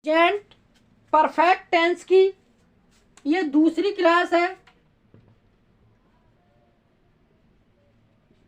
Present perfect tense की ये दूसरी क्लास है।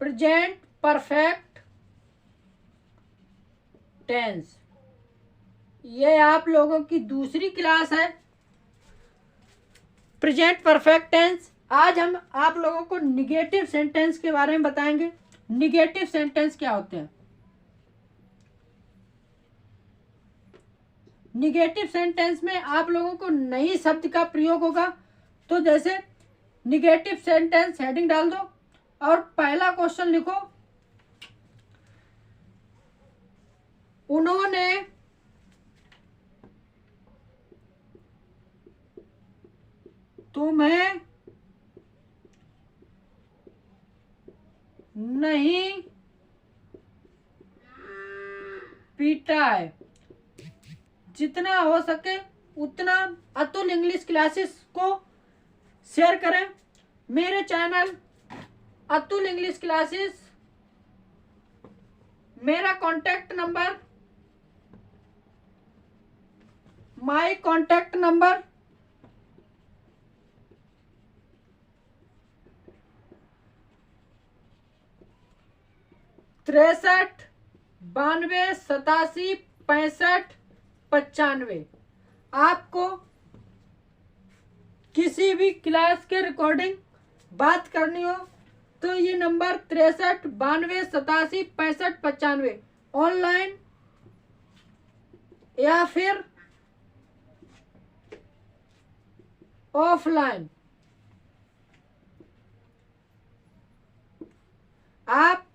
प्रेजेंट परफेक्ट टेंस ये आप लोगों की दूसरी क्लास है। प्रेजेंट परफेक्ट टेंस आज हम आप लोगों को निगेटिव सेंटेंस के बारे में बताएंगे। निगेटिव सेंटेंस क्या होते हैं? निगेटिव सेंटेंस में आप लोगों को नई शब्द का प्रयोग होगा। तो जैसे निगेटिव सेंटेंस हेडिंग डाल दो और पहला क्वेश्चन लिखो, उन्होंने तुम्हें नहीं पीटा है। जितना हो सके उतना अतुल इंग्लिश क्लासेस को शेयर करें। मेरे चैनल अतुल इंग्लिश क्लासेस, मेरा contact number, my contact number 63 92 87 65 95। आपको किसी भी क्लास के रिकॉर्डिंग बात करनी हो तो ये नंबर 63 92 87 65 95 ऑनलाइन या फिर ऑफलाइन आप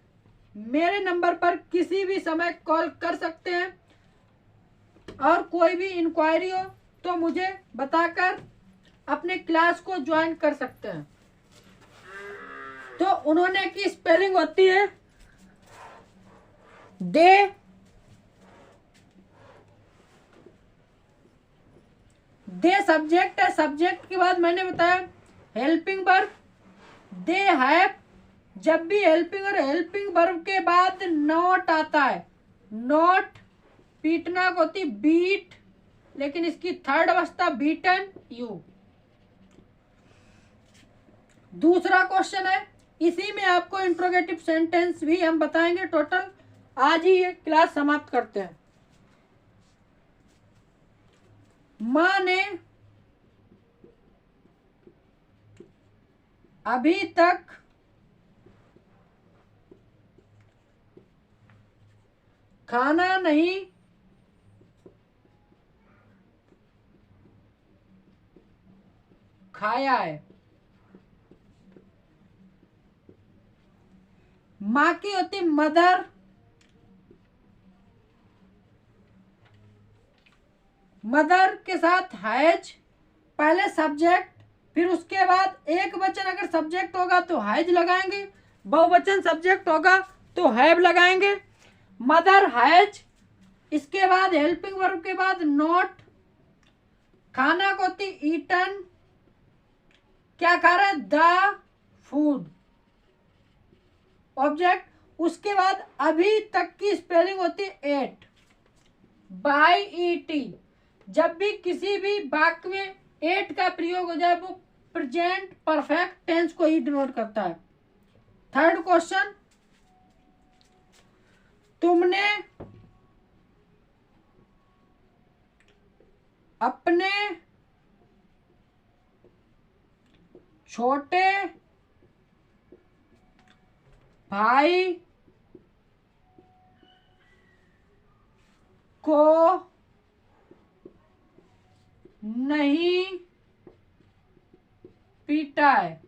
मेरे नंबर पर किसी भी समय कॉल कर सकते हैं और कोई भी इंक्वायरी हो तो मुझे बताकर अपने क्लास को ज्वाइन कर सकते हैं। तो उन्होंने की स्पेलिंग होती है दे सब्जेक्ट है। सब्जेक्ट के बाद मैंने बताया हेल्पिंग वर्ब दे हैव। जब भी हेल्पिंग और हेल्पिंग वर्ब के बाद नॉट आता है, नॉट पीटना को होती बीट, लेकिन इसकी थर्ड अवस्था बीटन यू। दूसरा क्वेश्चन है, इसी में आपको इंट्रोगेटिव सेंटेंस भी हम बताएंगे। टोटल आज ही ये क्लास समाप्त करते हैं। मां ने अभी तक खाना नहीं खाया है। मां की होती मदर, मदर के साथ हैज पहले सब्जेक्ट, फिर उसके बाद एक वचन अगर सब्जेक्ट होगा तो हैज लगाएंगे, बहुवचन सब्जेक्ट होगा तो हैव लगाएंगे। मदर हैज, इसके बाद हेल्पिंग वर्ब के बाद नॉट, खाना को होती ईटन, क्या खा रहा है द फूड, ऑब्जेक्ट। उसके बाद अभी तक की स्पेलिंग होती है एट बाई ईटी। जब भी किसी भी वाक्य में एट का प्रयोग हो जाए वो प्रेजेंट परफेक्ट टेंस को ही डिनोट करता है। थर्ड क्वेश्चन, तुमने अपने छोटे भाई को नहीं पीटा है।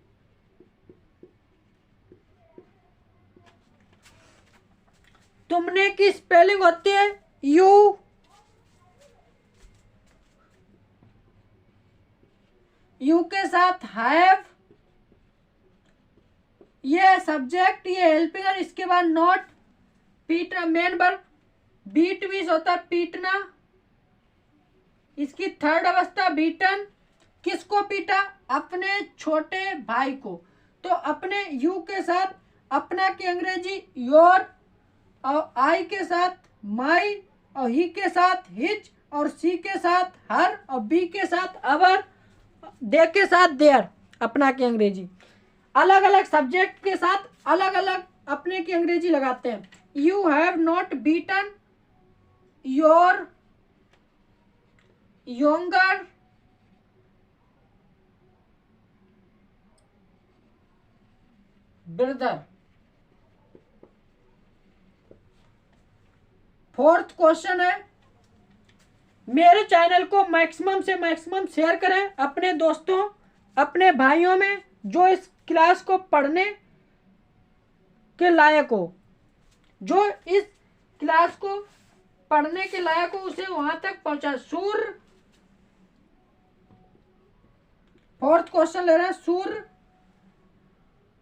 तुमने की स्पेलिंग होती है यू, यू के साथ हैव, ये सब्जेक्ट, ये हेल्पिंग और इसके बाद नॉट, पीटना मेन वर्ब, बीट भी होता है पीटना, इसकी थर्ड अवस्था बीटन। किसको पीटा? अपने छोटे भाई को। तो अपने यू के साथ अपना की अंग्रेजी योर, और आई के साथ माई, और ही के साथ हिज, और सी के साथ हर और बी के साथ अवर, दे के साथ देयर अपना की अंग्रेजी। अलग अलग सब्जेक्ट के साथ अलग अलग अपने की अंग्रेजी लगाते हैं। You have not beaten your younger brother. Fourth question है, मेरे चैनल को मैक्सिमम से मैक्सिमम शेयर करें अपने दोस्तों, अपने भाइयों में जो इस क्लास को पढ़ने के लायक हो, जो इस क्लास को पढ़ने के लायक हो उसे वहां तक पहुंचा। सूर्य, फोर्थ क्वेश्चन ले रहे हैं, सूर्य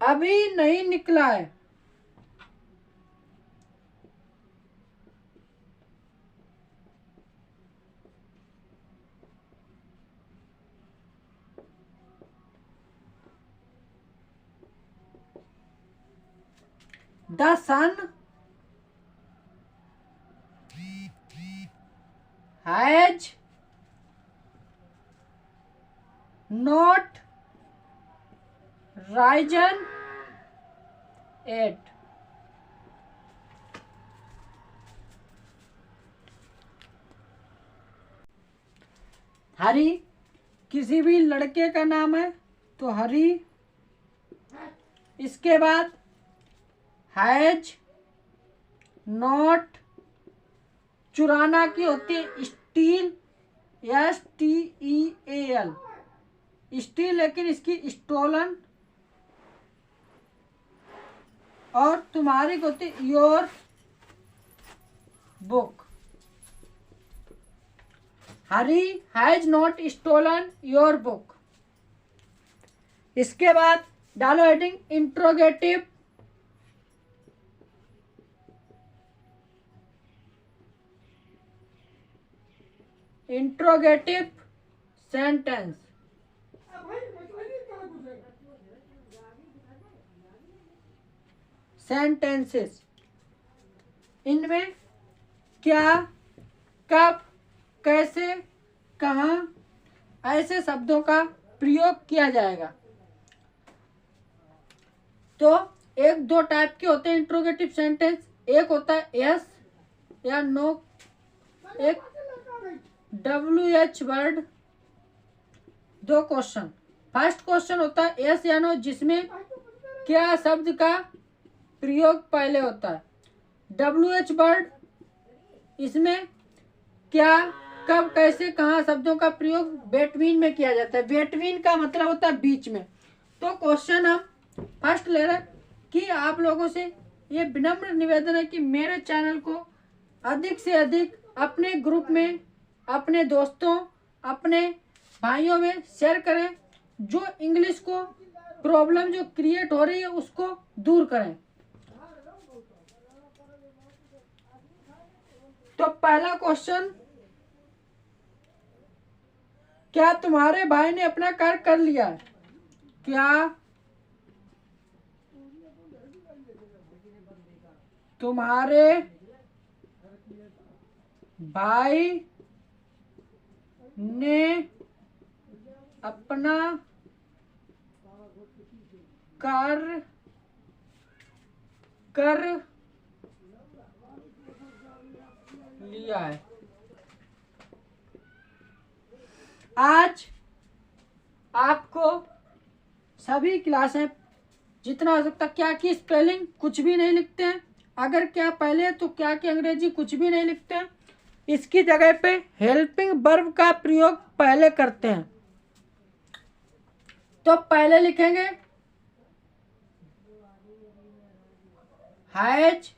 अभी नहीं निकला है। The sun has not risen yet। Hari किसी भी लड़के का नाम है तो हरी, इसके बाद हैज, नॉट, चुराना की होती है स्टील, STEAL, स्टील, लेकिन इसकी स्टोलन, और तुम्हारी होती your book. Hari has not stolen your book. इसके बाद डालो heading interrogative, interrogative sentence. Sentences, इनमें क्या, कब, कैसे, कहाँ ऐसे शब्दों का प्रयोग किया जाएगा। तो एक दो टाइप के होते हैं इंट्रोगेटिव सेंटेंस, एक होता है यस या नो, एक WH वर्ड। दो क्वेश्चन, फर्स्ट क्वेश्चन होता है यस या नो, जिसमें क्या शब्द का प्रयोग पहले होता है। WH वर्ड, इसमें क्या, कब, कैसे, कहाँ शब्दों का प्रयोग बेटवीन में किया जाता है। बेटवीन का मतलब होता है बीच में। तो क्वेश्चन हम फर्स्ट ले रहे हैं कि आप लोगों से ये विनम्र निवेदन है कि मेरे चैनल को अधिक से अधिक अपने ग्रुप में, अपने दोस्तों, अपने भाइयों में शेयर करें, जो इंग्लिश को प्रॉब्लम जो क्रिएट हो रही है उसको दूर करें। तो पहला क्वेश्चन, क्या तुम्हारे भाई ने अपना कार्य कर लिया है? क्या तुम्हारे भाई ने अपना कार्य कर लिया है? आज आपको सभी क्लासें जितना हो सकता, क्या की स्पेलिंग कुछ भी नहीं लिखते हैं, अगर क्या पहले तो क्या की अंग्रेजी कुछ भी नहीं लिखते हैं, इसकी जगह पे हेल्पिंग वर्ब का प्रयोग पहले करते हैं। तो पहले लिखेंगे हैज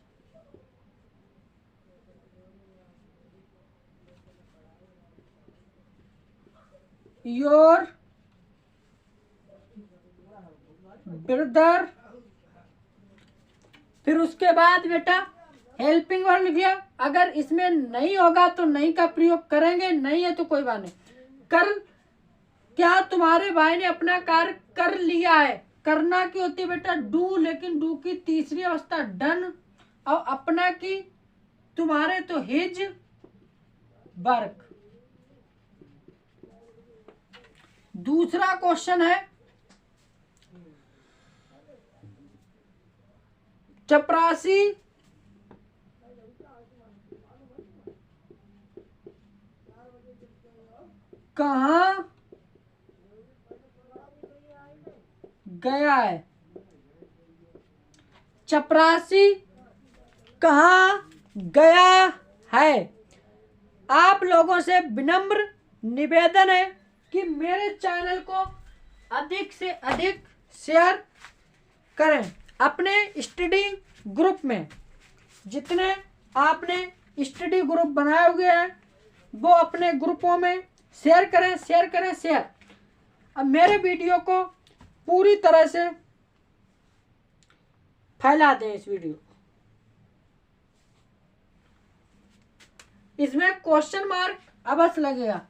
योर ब्रदर, फिर उसके बाद बेटा हेल्पिंग वर्ब लिख लिया। अगर इसमें नहीं होगा तो नहीं का प्रयोग करेंगे, नहीं है तो कोई बात नहीं। कर, क्या तुम्हारे भाई ने अपना कार्य कर लिया है? करना की होती है बेटा डू, लेकिन डू की तीसरी अवस्था डन, और अपना की तुम्हारे तो हिज वर्क। दूसरा क्वेश्चन है चपरासी कहाँ गया है? चपरासी कहाँ गया है? आप लोगों से विनम्र निवेदन है कि मेरे चैनल को अधिक से अधिक शेयर करें। अपने स्टडी ग्रुप में जितने आपने स्टडी ग्रुप बनाए हुए हैं वो अपने ग्रुपों में शेयर करें, शेयर करें, शेयर। अब मेरे वीडियो को पूरी तरह से फैला दें। इस वीडियो इसमें क्वेश्चन मार्क अवश्य लगेगा।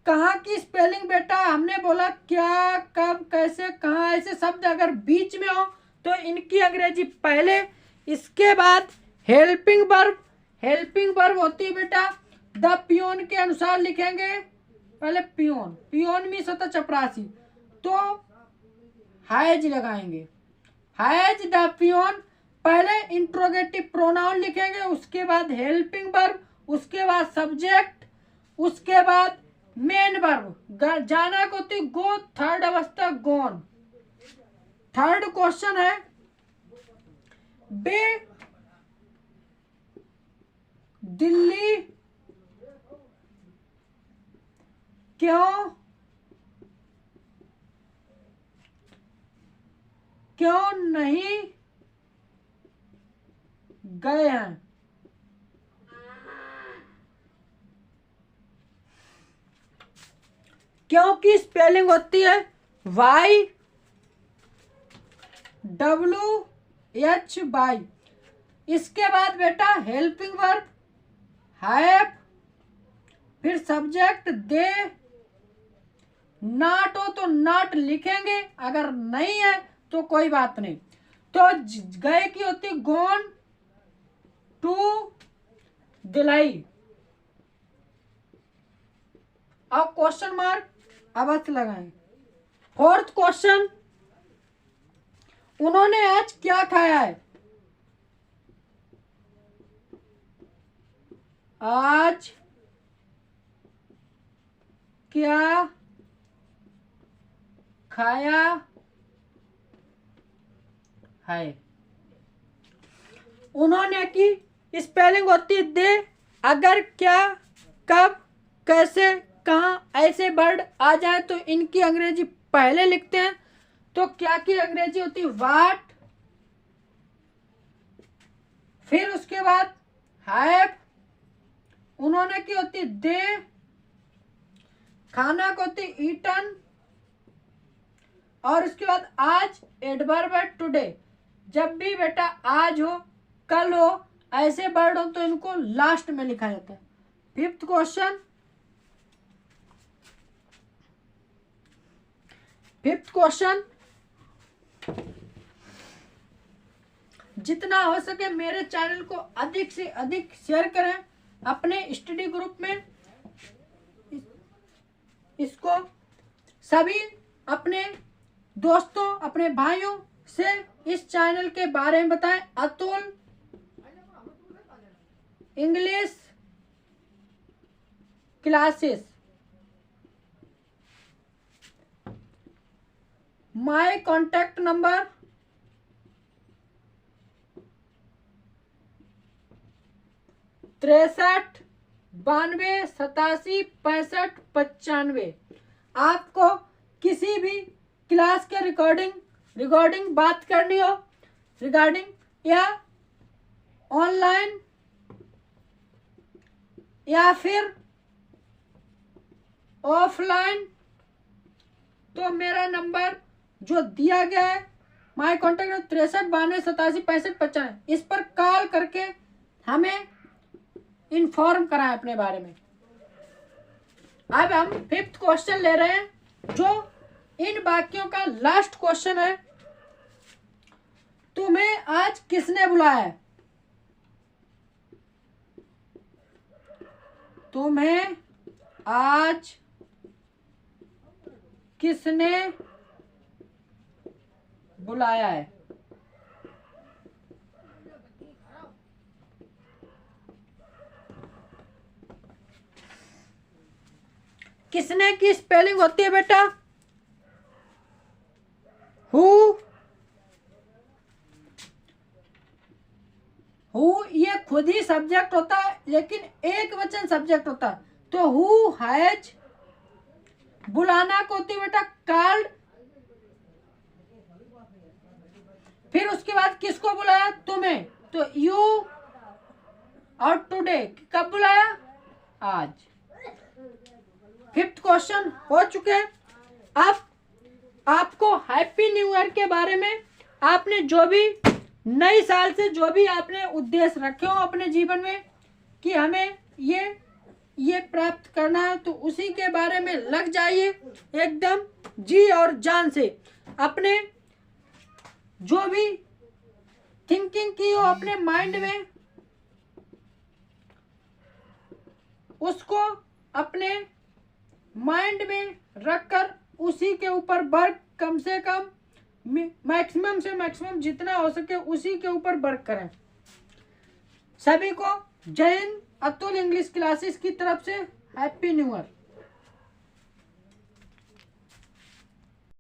कहाँ की स्पेलिंग बेटा हमने बोला क्या, कब, कैसे, कहाँ, ऐसे शब्द अगर बीच में हो तो इनकी अंग्रेजी पहले, इसके बाद हेल्पिंग वर्ब। हेल्पिंग वर्ब होती है बेटा द पियोन के अनुसार लिखेंगे। पहले पियोन, पियोन मीन्स होता चपरासी, तो हैज लगाएंगे, हैज द पियोन। पहले इंट्रोगेटिव प्रोनाउन लिखेंगे, उसके बाद हेल्पिंग वर्ब, उसके बाद सब्जेक्ट, उसके बाद मेन वर्ब। जाना को होती गो, थर्ड अवस्था गोन। थर्ड क्वेश्चन है बे दिल्ली क्यों नहीं गए हैं? क्योंकि स्पेलिंग होती है YWH। इसके बाद बेटा हेल्पिंग वर्ब हैव, फिर सब्जेक्ट दे। नॉट हो तो नॉट लिखेंगे, अगर नहीं है तो कोई बात नहीं। तो गए की होती गोन टू दिल्ली। अब क्वेश्चन मार्क अवश्य लगाएं। फोर्थ क्वेश्चन, उन्होंने आज क्या खाया है? आज क्या खाया है? उन्होंने की स्पेलिंग होती है दे। अगर क्या, कब, कैसे, कहाँ ऐसे वर्ड आ जाए तो इनकी अंग्रेजी पहले लिखते हैं। तो क्या की अंग्रेजी होती है व्हाट, फिर उसके बाद हैव, उन्होंने की होती दे, खाना को होती ईटन, और उसके बाद आज एडवर्ब है टुडे। जब भी बेटा आज हो, कल हो, ऐसे वर्ड हो तो इनको लास्ट में लिखा जाता है। फिफ्थ क्वेश्चन, जितना हो सके मेरे चैनल को अधिक से अधिक शेयर करें अपने स्टडी ग्रुप में। इसको सभी अपने दोस्तों, अपने भाइयों से इस चैनल के बारे में बताएं। Atul English classes. My contact number 63 92 87 65 95। आपको किसी भी क्लास के रिकॉर्डिंग बात करनी हो, रिगार्डिंग या ऑनलाइन या फिर ऑफलाइन, तो मेरा नंबर जो दिया गया है माय कॉन्टैक्ट 63 92 87 65 95, इस पर कॉल करके हमें इन्फॉर्म कराएं अपने बारे में। अब हम फिफ्थ क्वेश्चन ले रहे हैं, जो इन वाक्यों का लास्ट क्वेश्चन है। तुम्हें आज किसने बुलाया है? तुम्हें आज किसने बुलाया है? किसने की स्पेलिंग होती है बेटा? हु ये खुद ही सब्जेक्ट होता है, लेकिन एक वचन सब्जेक्ट होता है। तो हु हैज, बुलाना को होती है बेटा कॉल्ड। फिर उसके बाद किसको बुलाया? तुम्हें। तो यू और टुडे, कब बुलाया? आज। फिफ्थ क्वेश्चन हो चुके हैं। अब आपको हैप्पी न्यू ईयर के बारे में, आपने जो भी नई साल से जो भी आपने उद्देश्य रखे हो अपने जीवन में कि हमें ये प्राप्त करना है, तो उसी के बारे में लग जाइए एकदम जी और जान से। अपने जो भी थिंकिंग की हो अपने माइंड में, उसको अपने माइंड में रखकर उसी के ऊपर वर्क कम से कम मैक्सिमम से मैक्सिमम जितना हो सके उसी के ऊपर वर्क करें। सभी को जय हिंद। अतुल इंग्लिश क्लासेस की तरफ से हैप्पी न्यू ईयर।